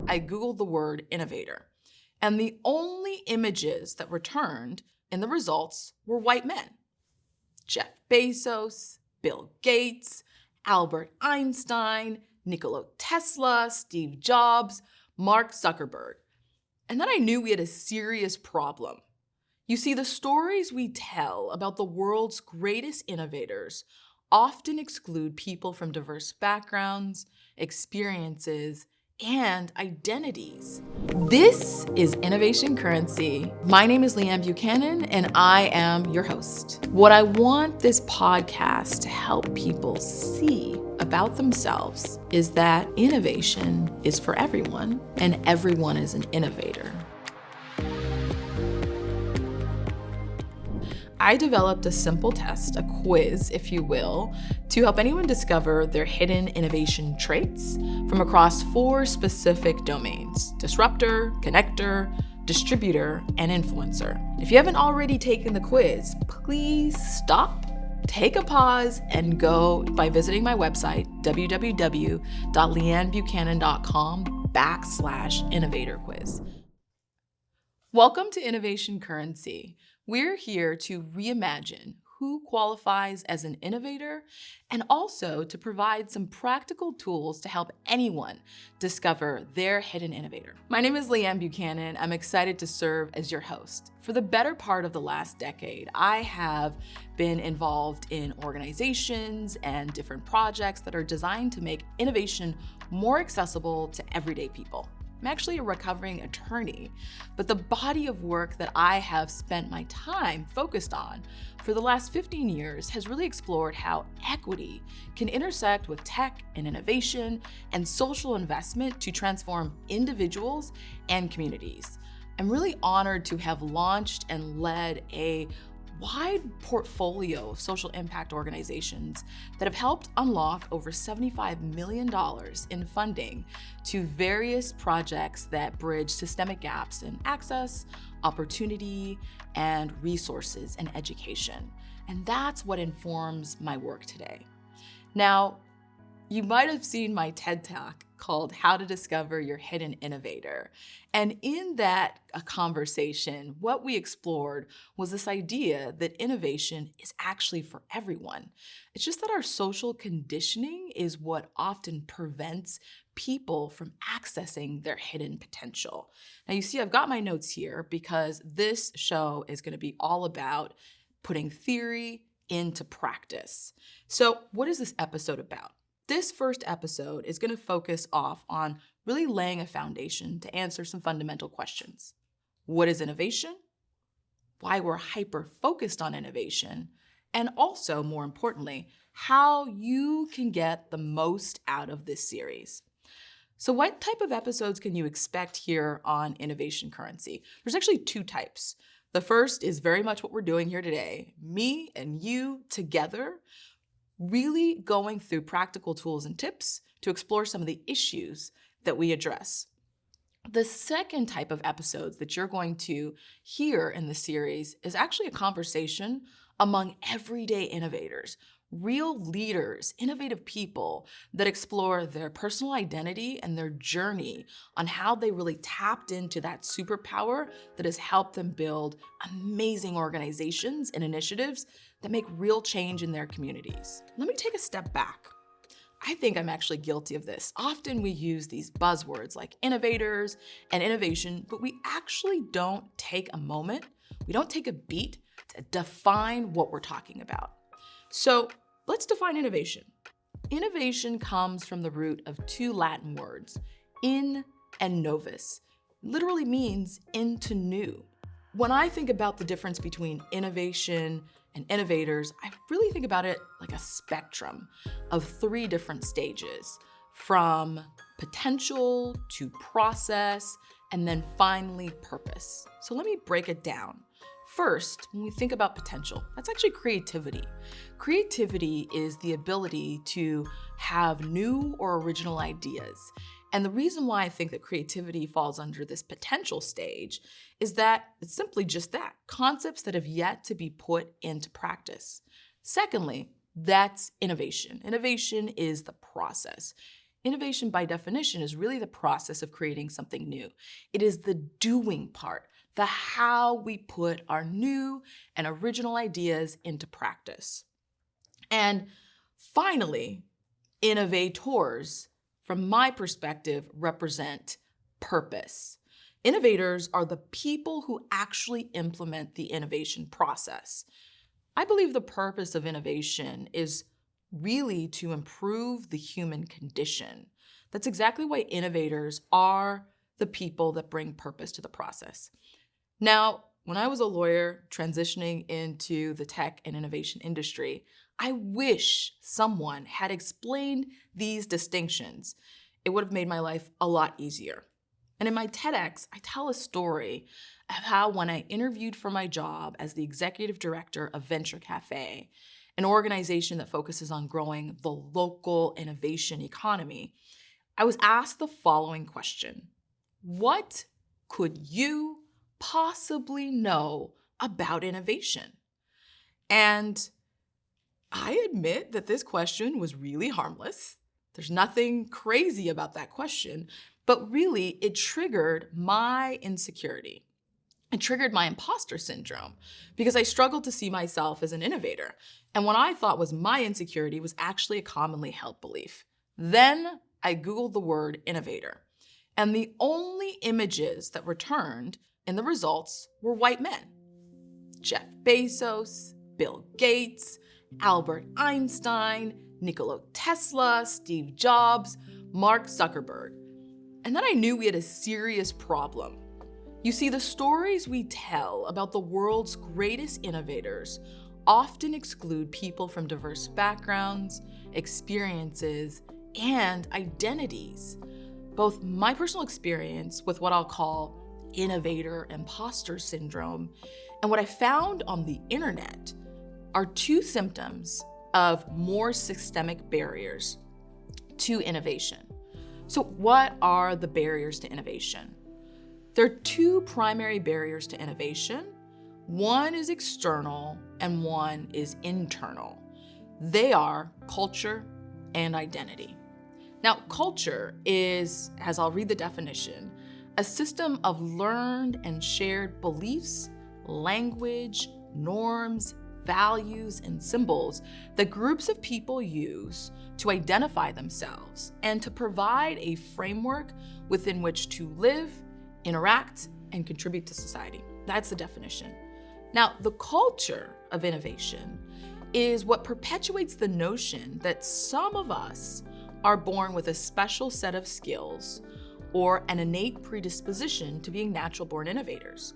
I Googled the word innovator, and the only images that returned in the results were white men. Jeff Bezos, Bill Gates, Albert Einstein, Nikola Tesla, Steve Jobs, Mark Zuckerberg. And then I knew we had a serious problem. You see, the stories we tell about the world's greatest innovators often exclude people from diverse backgrounds, experiences, and identities. This is Innovation Currency. My name is Leigh-Ann Buchanan, and I am your host. What I want this podcast to help people see about themselves is that innovation is for everyone, and everyone is an innovator. I developed a simple test, a quiz, if you will, to help anyone discover their hidden innovation traits from across 4 specific domains: disruptor, connector, distributor, and influencer. If you haven't already taken the quiz, please stop, take a pause, and go by visiting my website, www.leighanbuchanan.com/innovator quiz. Welcome to Innovation Currency. We're here to reimagine who qualifies as an innovator and also to provide some practical tools to help anyone discover their hidden innovator. My name is Leigh-Ann Buchanan. I'm excited to serve as your host. For the better part of the last decade, I have been involved in organizations and different projects that are designed to make innovation more accessible to everyday people. I'm actually a recovering attorney, but the body of work that I have spent my time focused on for the last 15 years has really explored how equity can intersect with tech and innovation and social investment to transform individuals and communities. I'm really honored to have launched and led a wide portfolio of social impact organizations that have helped unlock over $75 million in funding to various projects that bridge systemic gaps in access, opportunity, and resources and education. And that's what informs my work today. Now, you might have seen my TED Talk called How to Discover Your Hidden Innovator. And in that conversation, what we explored was this idea that innovation is actually for everyone. It's just that our social conditioning is what often prevents people from accessing their hidden potential. Now you see, I've got my notes here because this show is going to be all about putting theory into practice. So what is this episode about? This first episode is going to focus off on really laying a foundation to answer some fundamental questions. What is innovation? Why we're hyper-focused on innovation? And also, more importantly, how you can get the most out of this series. So what type of episodes can you expect here on Innovation Currency? There's actually 2 types. The first is very much what we're doing here today, me and you together, really going through practical tools and tips to explore some of the issues that we address. The second type of episodes that you're going to hear in the series is actually a conversation among everyday innovators, real leaders, innovative people that explore their personal identity and their journey on how they really tapped into that superpower that has helped them build amazing organizations and initiatives that make real change in their communities. Let me take a step back. I think I'm actually guilty of this. Often we use these buzzwords like innovators and innovation, but we actually don't take a moment, we don't take a beat to define what we're talking about. So let's define innovation. Innovation comes from the root of 2 Latin words, in and novus. Literally means into new. When I think about the difference between innovation and innovators, I really think about it like a spectrum of 3 different stages, from potential to process, and then finally purpose. So let me break it down. First, when we think about potential, that's actually creativity. Creativity is the ability to have new or original ideas. And the reason why I think that creativity falls under this potential stage is that it's simply just that, concepts that have yet to be put into practice. Secondly, that's innovation. Innovation is the process. Innovation, by definition, is really the process of creating something new. It is the doing part, the how we put our new and original ideas into practice. And finally, innovators, from my perspective, represent purpose. Innovators are the people who actually implement the innovation process. I believe the purpose of innovation is really to improve the human condition. That's exactly why innovators are the people that bring purpose to the process. Now, when I was a lawyer transitioning into the tech and innovation industry, I wish someone had explained these distinctions. It would have made my life a lot easier. And in my TEDx, I tell a story of how when I interviewed for my job as the executive director of Venture Cafe, an organization that focuses on growing the local innovation economy, I was asked the following question: what could you possibly know about innovation? And I admit that this question was really harmless. There's nothing crazy about that question, but really it triggered my insecurity. It triggered my imposter syndrome because I struggled to see myself as an innovator. And what I thought was my insecurity was actually a commonly held belief. Then I Googled the word innovator, and the only images that returned in the results were white men. Jeff Bezos, Bill Gates, Albert Einstein, Nikola Tesla, Steve Jobs, Mark Zuckerberg. And then I knew we had a serious problem. You see, the stories we tell about the world's greatest innovators often exclude people from diverse backgrounds, experiences, and identities. Both my personal experience with what I'll call innovator imposter syndrome and what I found on the internet are two symptoms of more systemic barriers to innovation. So what are the barriers to innovation? There are two primary barriers to innovation. One is external and one is internal. They are culture and identity. Now, culture is, as I'll read the definition, a system of learned and shared beliefs, language, norms, values, and symbols that groups of people use to identify themselves and to provide a framework within which to live, interact, and contribute to society. That's the definition. Now, the culture of innovation is what perpetuates the notion that some of us are born with a special set of skills or an innate predisposition to being natural-born innovators.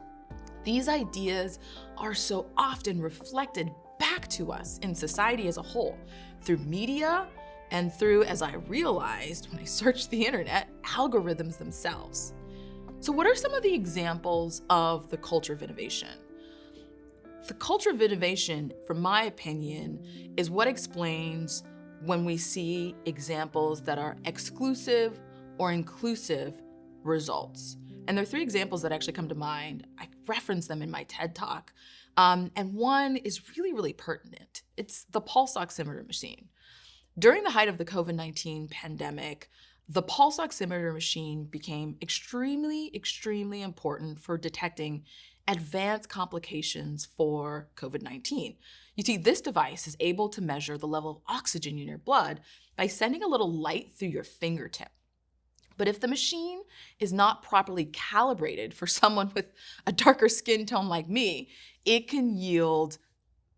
These ideas are so often reflected back to us in society as a whole through media and through, as I realized when I searched the internet, algorithms themselves. So what are some of the examples of the culture of innovation? The culture of innovation, from my opinion, is what explains when we see examples that are exclusive or inclusive results. And there are three examples that actually come to mind. I reference them in my TED Talk. And one is really, really pertinent. It's the pulse oximeter machine. During the height of the COVID-19 pandemic, the pulse oximeter machine became extremely, extremely important for detecting advanced complications for COVID-19. You see, this device is able to measure the level of oxygen in your blood by sending a little light through your fingertip. But if the machine is not properly calibrated for someone with a darker skin tone like me, it can yield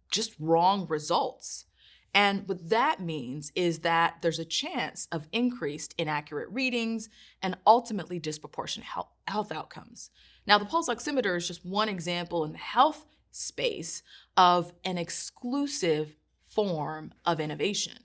just wrong results. And what that means is that there's a chance of increased inaccurate readings and ultimately disproportionate health outcomes. Now, the pulse oximeter is just one example in the health space of an exclusive form of innovation.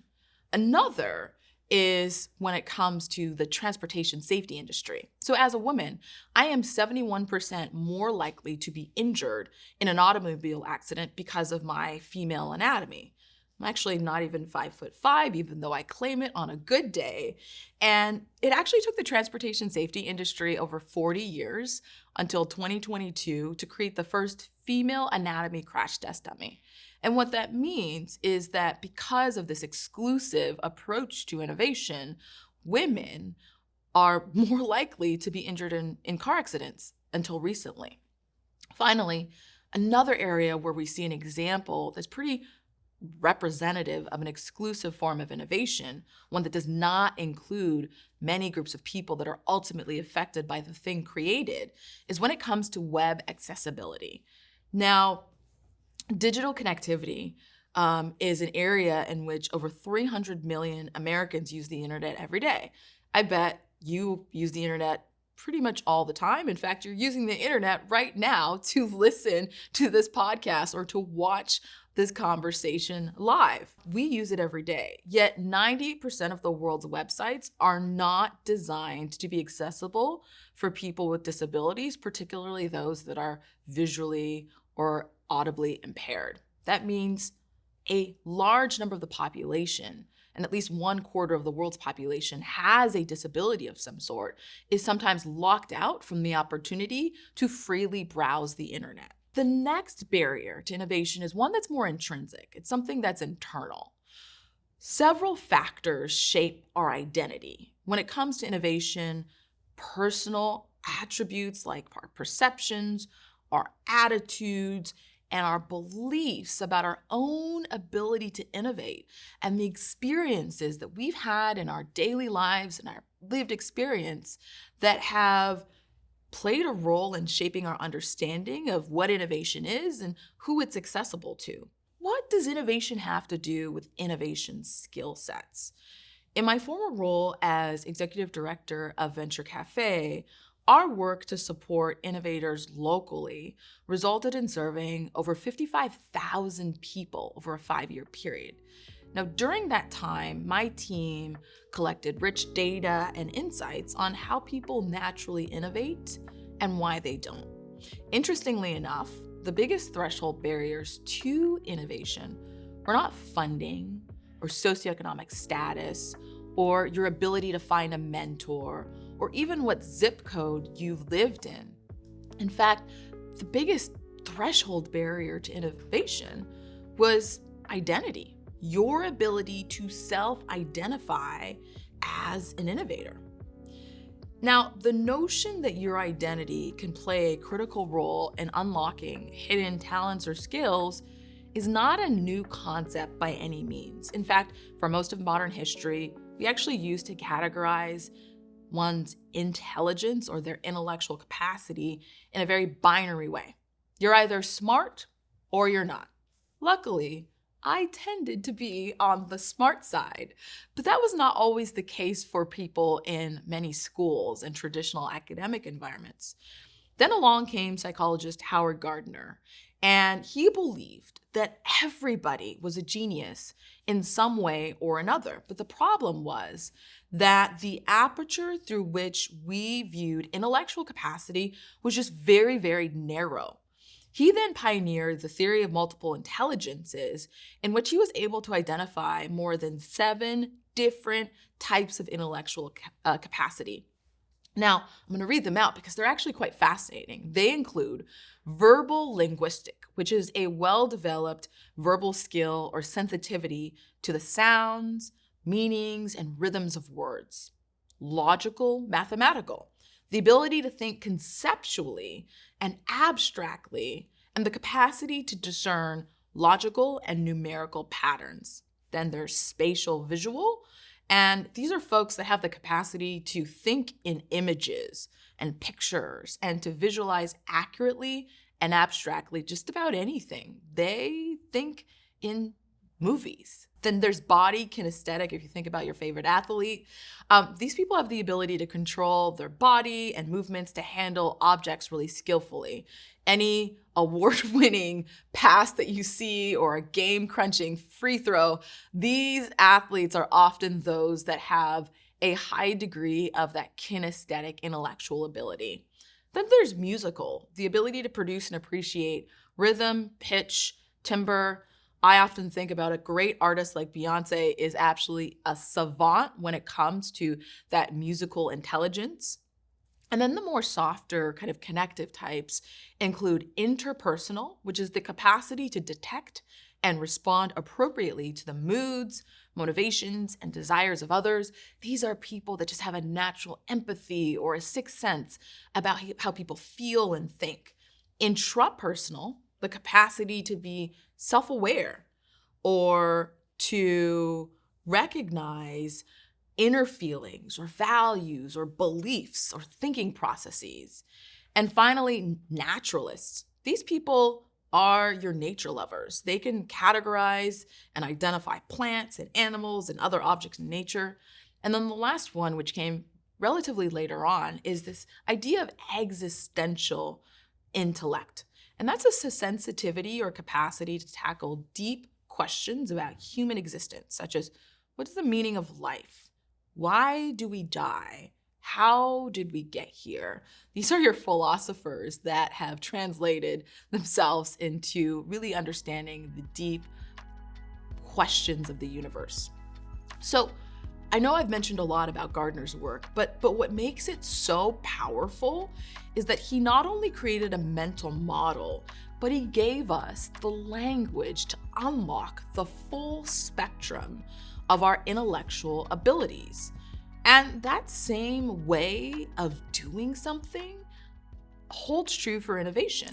Another is when it comes to the transportation safety industry. So as a woman, I am 71% more likely to be injured in an automobile accident because of my female anatomy. I'm actually not even 5'5", even though I claim it on a good day. And it actually took the transportation safety industry over 40 years until 2022 to create the first female anatomy crash test dummy. And what that means is that because of this exclusive approach to innovation, women are more likely to be injured in car accidents until recently. Finally, another area where we see an example that's pretty representative of an exclusive form of innovation, one that does not include many groups of people that are ultimately affected by the thing created, is when it comes to web accessibility. Now, digital connectivity is an area in which over 300 million Americans use the internet every day. I bet you use the internet pretty much all the time. In fact, you're using the internet right now to listen to this podcast or to watch this conversation live. We use it every day, yet 98% of the world's websites are not designed to be accessible for people with disabilities, particularly those that are visually or audibly impaired. That means a large number of the population, and at least 1/4 of the world's population has a disability of some sort, is sometimes locked out from the opportunity to freely browse the internet. The next barrier to innovation is one that's more intrinsic. It's something that's internal. Several factors shape our identity. When it comes to innovation, personal attributes like our perceptions, our attitudes, and our beliefs about our own ability to innovate and the experiences that we've had in our daily lives and our lived experience that have played a role in shaping our understanding of what innovation is and who it's accessible to. What does innovation have to do with innovation skill sets? In my former role as executive director of Venture Cafe, our work to support innovators locally resulted in serving over 55,000 people over a 5-year period. Now, during that time, my team collected rich data and insights on how people naturally innovate and why they don't. Interestingly enough, the biggest threshold barriers to innovation were not funding or socioeconomic status or your ability to find a mentor or even what zip code you've lived in. In fact, the biggest threshold barrier to innovation was identity, your ability to self-identify as an innovator. Now, the notion that your identity can play a critical role in unlocking hidden talents or skills is not a new concept by any means. In fact, for most of modern history, we actually used to categorize one's intelligence or their intellectual capacity in a very binary way. You're either smart or you're not. Luckily, I tended to be on the smart side, but that was not always the case for people in many schools and traditional academic environments. Then along came psychologist Howard Gardner, and he believed that everybody was a genius in some way or another. But the problem was that the aperture through which we viewed intellectual capacity was just very, very narrow. He then pioneered the theory of multiple intelligences, in which he was able to identify more than 7 different types of intellectual capacity. Now, I'm going to read them out because they're actually quite fascinating. They include verbal linguistic, which is a well-developed verbal skill or sensitivity to the sounds, meanings, and rhythms of words. Logical mathematical, the ability to think conceptually and abstractly, and the capacity to discern logical and numerical patterns. Then there's spatial visual, and these are folks that have the capacity to think in images and pictures and to visualize accurately and abstractly just about anything. They think in movies. Then there's body kinesthetic, if you think about your favorite athlete. These people have the ability to control their body and movements to handle objects really skillfully. Any award-winning pass that you see or a game-crunching free throw, these athletes are often those that have a high degree of that kinesthetic intellectual ability. Then there's musical, the ability to produce and appreciate rhythm, pitch, timbre. I often think about a great artist like Beyonce is actually a savant when it comes to that musical intelligence. And then the more softer kind of connective types include interpersonal, which is the capacity to detect and respond appropriately to the moods, motivations, and desires of others. These are people that just have a natural empathy or a sixth sense about how people feel and think. Intrapersonal, the capacity to be self-aware or to recognize inner feelings or values or beliefs or thinking processes. And finally, naturalists. These people are your nature lovers. They can categorize and identify plants and animals and other objects in nature. And then the last one, which came relatively later on, is this idea of existential intellect. And that's a sensitivity or capacity to tackle deep questions about human existence, such as, what is the meaning of life? Why do we die? How did we get here? These are your philosophers that have translated themselves into really understanding the deep questions of the universe. So I know I've mentioned a lot about Gardner's work, but what makes it so powerful is that he not only created a mental model, but he gave us the language to unlock the full spectrum of our intellectual abilities. And that same way of doing something holds true for innovation.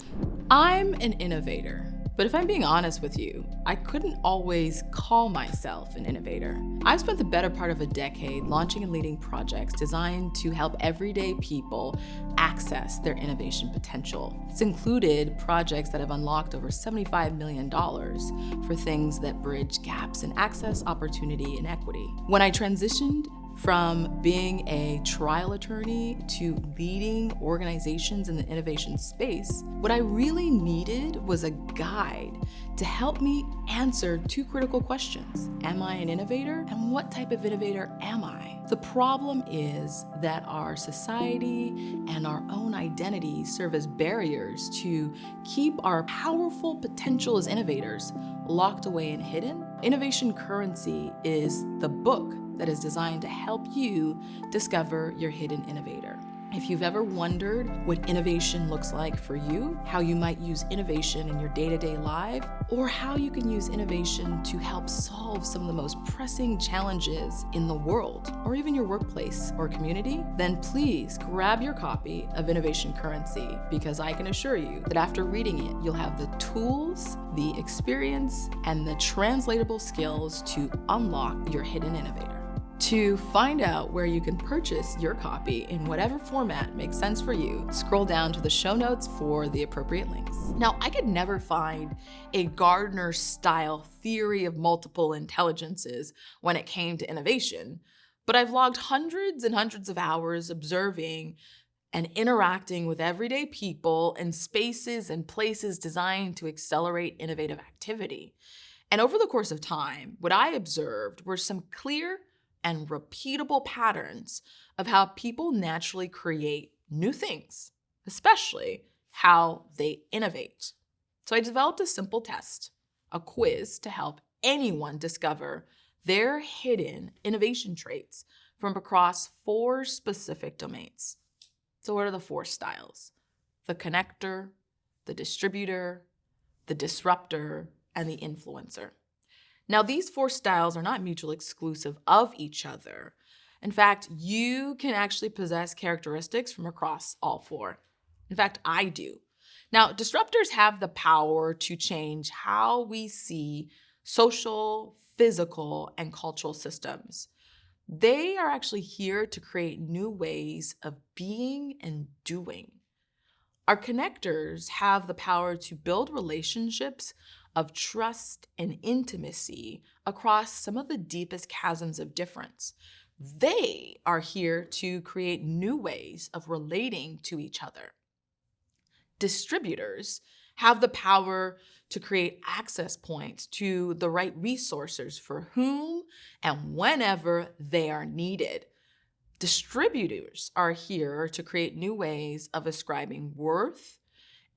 I'm an innovator, but if I'm being honest with you, I couldn't always call myself an innovator. I've spent the better part of a decade launching and leading projects designed to help everyday people access their innovation potential. It's included projects that have unlocked over $75 million for things that bridge gaps in access, opportunity, and equity. When I transitioned from being a trial attorney to leading organizations in the innovation space, what I really needed was a guide to help me answer two critical questions. Am I an innovator? And what type of innovator am I? The problem is that our society and our own identity serve as barriers to keep our powerful potential as innovators locked away and hidden. Innovation Currency is the book that is designed to help you discover your hidden innovator. If you've ever wondered what innovation looks like for you, how you might use innovation in your day-to-day life, or how you can use innovation to help solve some of the most pressing challenges in the world, or even your workplace or community, then please grab your copy of Innovation Currency, because I can assure you that after reading it, you'll have the tools, the experience, and the translatable skills to unlock your hidden innovator. To find out where you can purchase your copy in whatever format makes sense for you, scroll down to the show notes for the appropriate links. Now, I could never find a Gardner-style theory of multiple intelligences when it came to innovation, but I've logged hundreds and hundreds of hours observing and interacting with everyday people in spaces and places designed to accelerate innovative activity. And over the course of time, what I observed were some clear and repeatable patterns of how people naturally create new things, especially how they innovate. So I developed a simple test, a quiz to help anyone discover their hidden innovation traits from across 4 specific domains. So what are the 4 styles? The connector, the distributor, the disruptor, and the influencer. Now, these 4 styles are not mutually exclusive of each other. In fact, you can actually possess characteristics from across all 4. In fact, I do. Now, disruptors have the power to change how we see social, physical, and cultural systems. They are actually here to create new ways of being and doing. Our connectors have the power to build relationships of trust and intimacy across some of the deepest chasms of difference. They are here to create new ways of relating to each other. Distributors have the power to create access points to the right resources for whom and whenever they are needed. Distributors are here to create new ways of ascribing worth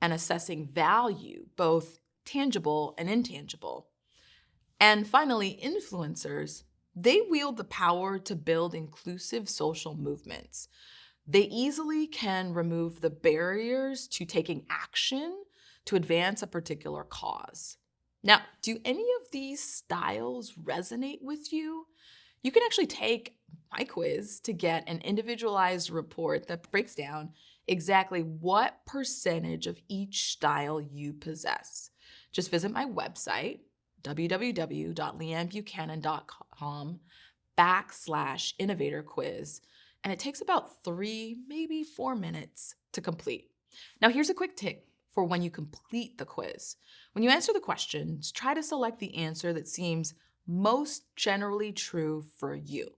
and assessing value, both tangible and intangible. And finally, influencers, they wield the power to build inclusive social movements. They easily can remove the barriers to taking action to advance a particular cause. Now, do any of these styles resonate with you? You can actually take my quiz to get an individualized report that breaks down exactly what percentage of each style you possess. Just visit my website, www.leighanbuchanan.com/innovator quiz, and it takes about 3, maybe 4 minutes to complete. Now, here's a quick tip for when you complete the quiz. When you answer the questions, try to select the answer that seems most generally true for you.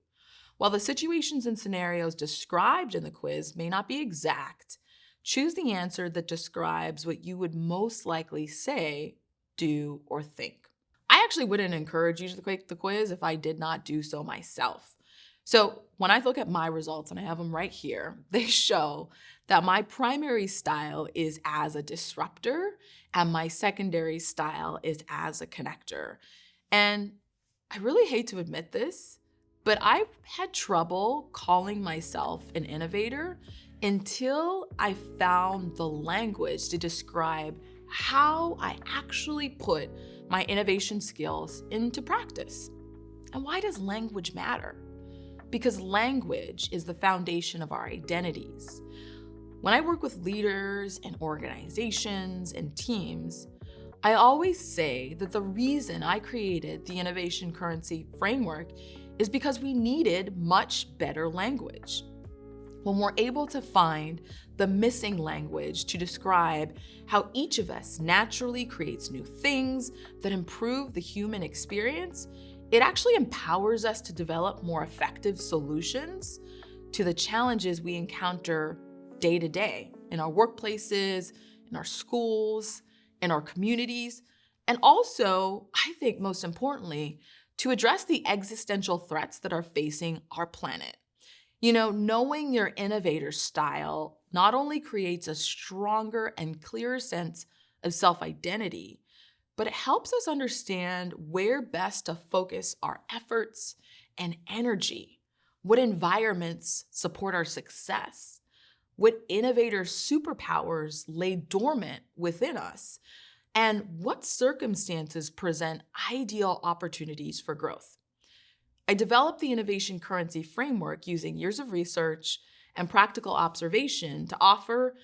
While the situations and scenarios described in the quiz may not be exact, choose the answer that describes what you would most likely say, do, or think. I actually wouldn't encourage you to take the quiz if I did not do so myself. So when I look at my results, and I have them right here, they show that my primary style is as a disruptor and my secondary style is as a connector. And I really hate to admit this, but I've had trouble calling myself an innovator until I found the language to describe how I actually put my innovation skills into practice. And why does language matter? Because language is the foundation of our identities. When I work with leaders and organizations and teams, I always say that the reason I created the innovation currency framework is because we needed much better language. When we're able to find the missing language to describe how each of us naturally creates new things that improve the human experience, it actually empowers us to develop more effective solutions to the challenges we encounter day to day in our workplaces, in our schools, in our communities, and also, I think most importantly, to address the existential threats that are facing our planet. Knowing your innovator style not only creates a stronger and clearer sense of self-identity, but it helps us understand where best to focus our efforts and energy, what environments support our success, what innovator superpowers lay dormant within us, and what circumstances present ideal opportunities for growth. I developed the innovation currency framework using years of research and practical observation to offer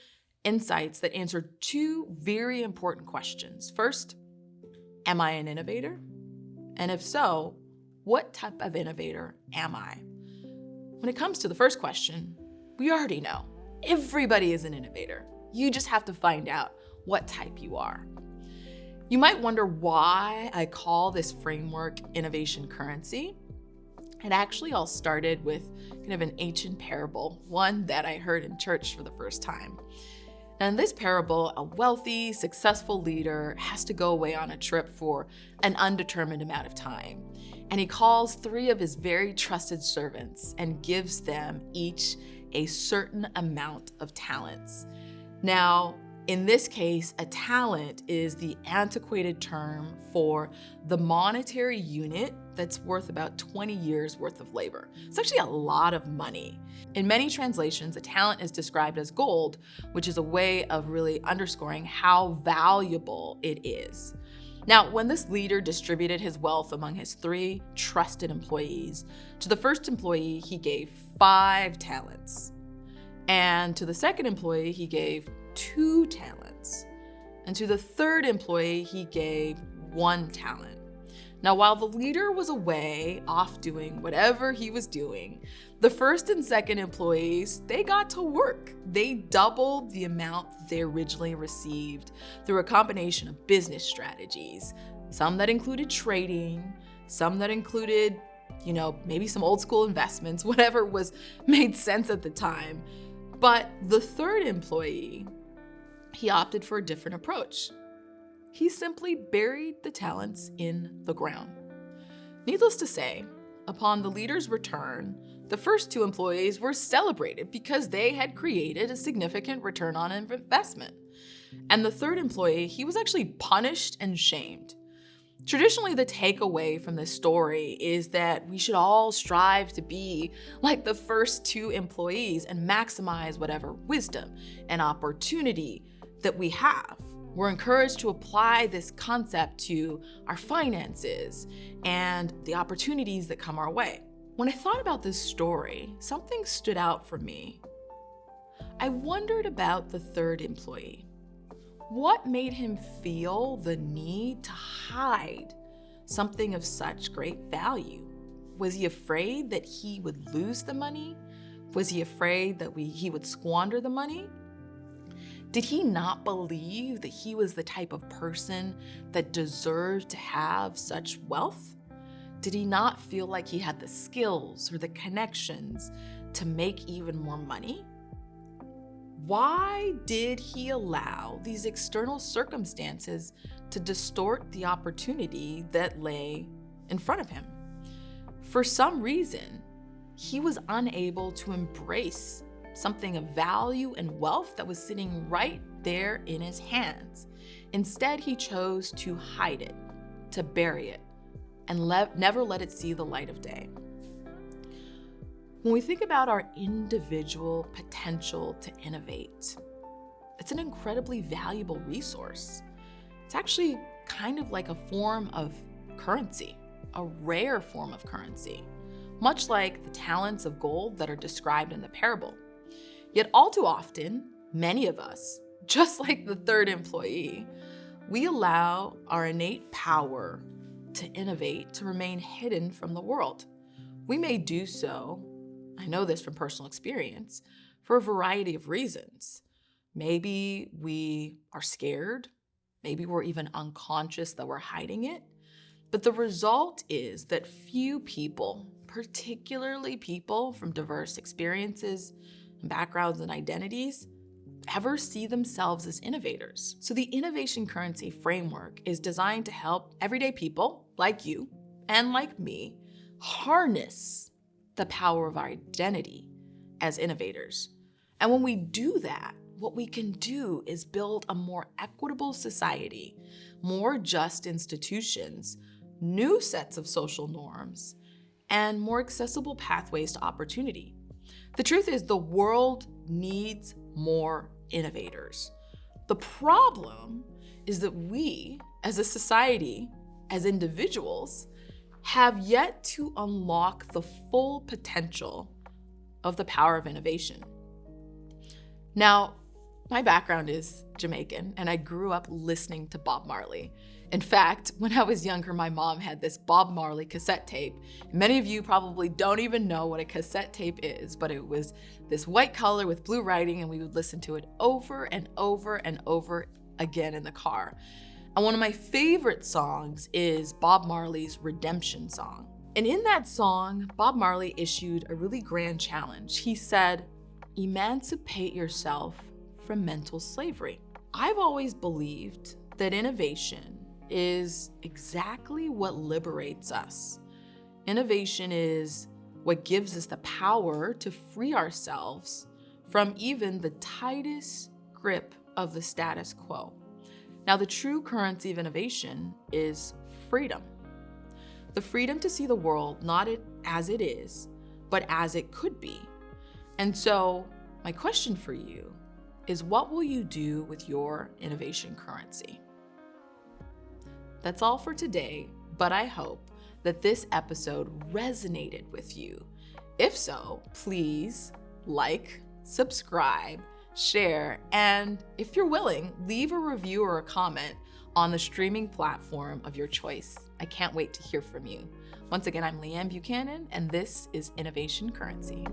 insights that answer 2 very important questions. First, am I an innovator? And if so, what type of innovator am I? When it comes to the first question, we already know. Everybody is an innovator. You just have to find out what type you are. You might wonder why I call this framework innovation currency. It actually all started with kind of an ancient parable, one that I heard in church for the first time. And in this parable, a wealthy, successful leader has to go away on a trip for an undetermined amount of time. And he calls 3 of his very trusted servants and gives them each a certain amount of talents. Now, in this case, a talent is the antiquated term for the monetary unit that's worth about 20 years worth of labor. It's actually a lot of money. In many translations, a talent is described as gold, which is a way of really underscoring how valuable it is. Now, when this leader distributed his wealth among his 3 trusted employees, to the first employee, he gave 5 talents. And to the second employee, he gave 2 talents. And to the third employee, he gave 1 talent. Now, while the leader was away, off doing whatever he was doing, the first and second employees, they got to work. They doubled the amount they originally received through a combination of business strategies, some that included trading, some that included, maybe some old school investments, whatever made sense at the time. But the third employee, he opted for a different approach. He simply buried the talents in the ground. Needless to say, upon the leader's return, the first 2 employees were celebrated because they had created a significant return on investment. And the third employee, he was actually punished and shamed. Traditionally, the takeaway from this story is that we should all strive to be like the first 2 employees and maximize whatever wisdom and opportunity that we have. We're encouraged to apply this concept to our finances and the opportunities that come our way. When I thought about this story, something stood out for me. I wondered about the third employee. What made him feel the need to hide something of such great value? Was he afraid that he would lose the money? Was he afraid that he would squander the money? Did he not believe that he was the type of person that deserved to have such wealth? Did he not feel like he had the skills or the connections to make even more money? Why did he allow these external circumstances to distort the opportunity that lay in front of him? For some reason, he was unable to embrace something of value and wealth that was sitting right there in his hands. Instead, he chose to hide it, to bury it, and never let it see the light of day. When we think about our individual potential to innovate, it's an incredibly valuable resource. It's actually kind of like a form of currency, a rare form of currency, much like the talents of gold that are described in the parable. Yet all too often, many of us, just like the third employee, we allow our innate power to innovate to remain hidden from the world. We may do so, I know this from personal experience, for a variety of reasons. Maybe we are scared, maybe we're even unconscious that we're hiding it, but the result is that few people, particularly people from diverse experiences and backgrounds and identities, ever see themselves as innovators. So the innovation currency framework is designed to help everyday people like you and like me harness the power of our identity as innovators. And when we do that, what we can do is build a more equitable society, more just institutions, new sets of social norms, and more accessible pathways to opportunity. The truth is, the world needs more innovators. The problem is that we, as a society, as individuals, have yet to unlock the full potential of the power of innovation. Now, my background is Jamaican, and I grew up listening to Bob Marley. In fact, when I was younger, my mom had this Bob Marley cassette tape. Many of you probably don't even know what a cassette tape is, but it was this white color with blue writing, and we would listen to it over and over and over again in the car. And one of my favorite songs is Bob Marley's Redemption Song. And in that song, Bob Marley issued a really grand challenge. He said, "Emancipate yourself from mental slavery." I've always believed that innovation is exactly what liberates us. Innovation is what gives us the power to free ourselves from even the tightest grip of the status quo. Now, the true currency of innovation is freedom. The freedom to see the world not as it is, but as it could be. And so, my question for you is, what will you do with your innovation currency? That's all for today, but I hope that this episode resonated with you. If so, please like, subscribe, share, and if you're willing, leave a review or a comment on the streaming platform of your choice. I can't wait to hear from you. Once again, I'm Leigh-Ann Buchanan, and this is Innovation Currency.